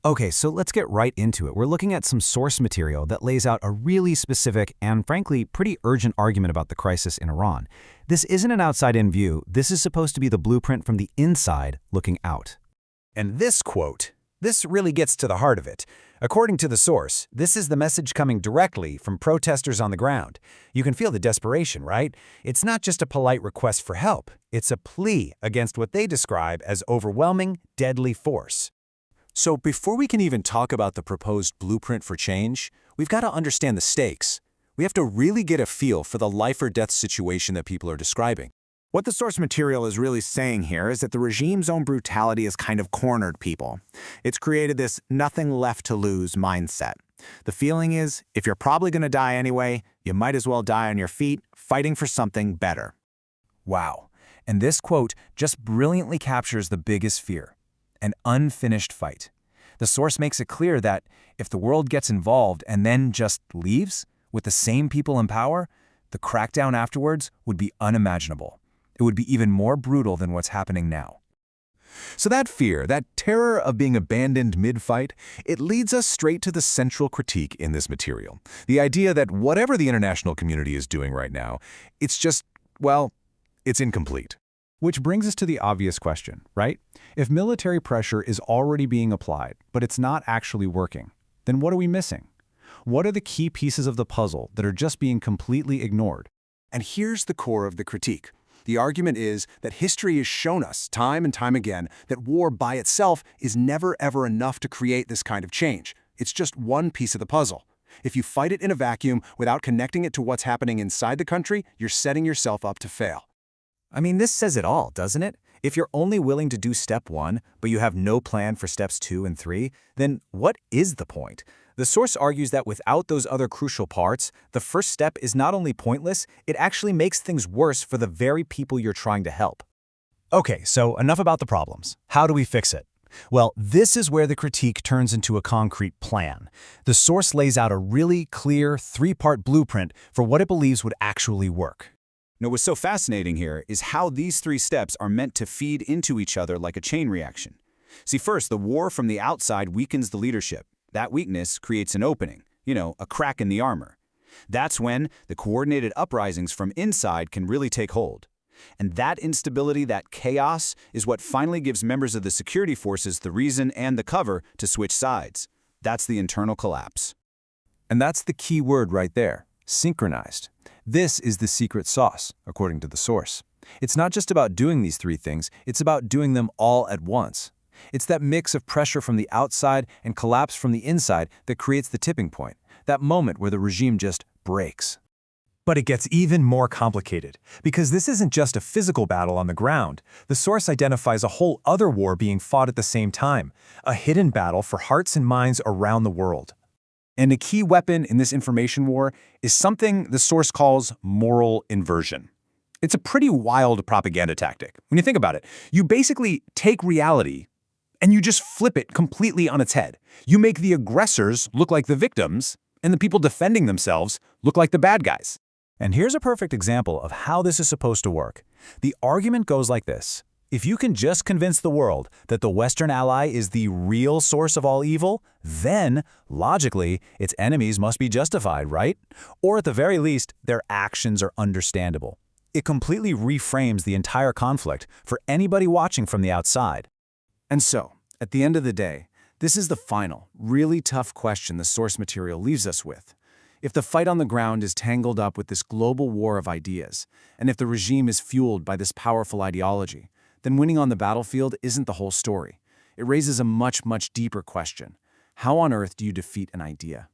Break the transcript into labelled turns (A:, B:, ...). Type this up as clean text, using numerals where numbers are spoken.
A: Okay, so let's get right into it. We're looking at some source material that lays out a really specific and, frankly, pretty urgent argument about the crisis in Iran. This isn't an outside-in view. This is supposed to be the blueprint from the inside looking out.
B: And this quote, this really gets to the heart of it. According to the source, this is the message coming directly from protesters on the ground. You can feel the desperation, right? It's not just a polite request for help. It's a plea against what they describe as overwhelming, deadly force. So before we can even talk about the proposed blueprint for change, we've got to understand the stakes. We have to really get a feel for the life-or-death situation that people are describing.
C: What the source material is really saying here is that the regime's own brutality has kind of cornered people. It's created this nothing-left-to-lose mindset. The feeling is, if you're probably going to die anyway, you might as well die on your feet, fighting for something better.
B: Wow. And this quote just brilliantly captures the biggest fear: an unfinished fight. The source makes it clear that if the world gets involved and then just leaves, with the same people in power, the crackdown afterwards would be unimaginable. It would be even more brutal than what's happening now. So that fear, that terror of being abandoned mid-fight, it leads us straight to the central critique in this material. The idea that whatever the international community is doing right now, it's just, well, it's incomplete.
D: Which brings us to the obvious question, right? If military pressure is already being applied, but it's not actually working, then what are we missing? What are the key pieces of the puzzle that are just being completely ignored?
B: And here's the core of the critique. The argument is that history has shown us time and time again that war by itself is never ever enough to create this kind of change. It's just one piece of the puzzle. If you fight it in a vacuum without connecting it to what's happening inside the country, you're setting yourself up to fail. I mean, this says it all, doesn't it? If you're only willing to do step 1, but you have no plan for steps 2 and 3, then what is the point? The source argues that without those other crucial parts, the first step is not only pointless, it actually makes things worse for the very people you're trying to help.
A: Okay, so enough about the problems. How do we fix it? Well, this is where the critique turns into a concrete plan. The source lays out a really clear 3-part blueprint for what it believes would actually work.
E: Now, what's so fascinating here is how these 3 steps are meant to feed into each other like a chain reaction. See, first, the war from the outside weakens the leadership. That weakness creates an opening, a crack in the armor. That's when the coordinated uprisings from inside can really take hold. And that instability, that chaos, is what finally gives members of the security forces the reason and the cover to switch sides. That's the internal collapse.
B: And that's the key word right there: synchronized. This is the secret sauce, according to the source. It's not just about doing these 3 things, it's about doing them all at once. It's that mix of pressure from the outside and collapse from the inside that creates the tipping point, that moment where the regime just breaks.
A: But it gets even more complicated, because this isn't just a physical battle on the ground. The source identifies a whole other war being fought at the same time, a hidden battle for hearts and minds around the world.
D: And a key weapon in this information war is something the source calls moral inversion. It's a pretty wild propaganda tactic. When you think about it, you basically take reality and you just flip it completely on its head. You make the aggressors look like the victims, and the people defending themselves look like the bad guys.
A: And here's a perfect example of how this is supposed to work. The argument goes like this. If you can just convince the world that the Western ally is the real source of all evil, then, logically, its enemies must be justified, right? Or at the very least, their actions are understandable. It completely reframes the entire conflict for anybody watching from the outside.
B: And so, at the end of the day, this is the final, really tough question the source material leaves us with. If the fight on the ground is tangled up with this global war of ideas, and if the regime is fueled by this powerful ideology, then winning on the battlefield isn't the whole story. It raises a much, much deeper question. How on earth do you defeat an idea?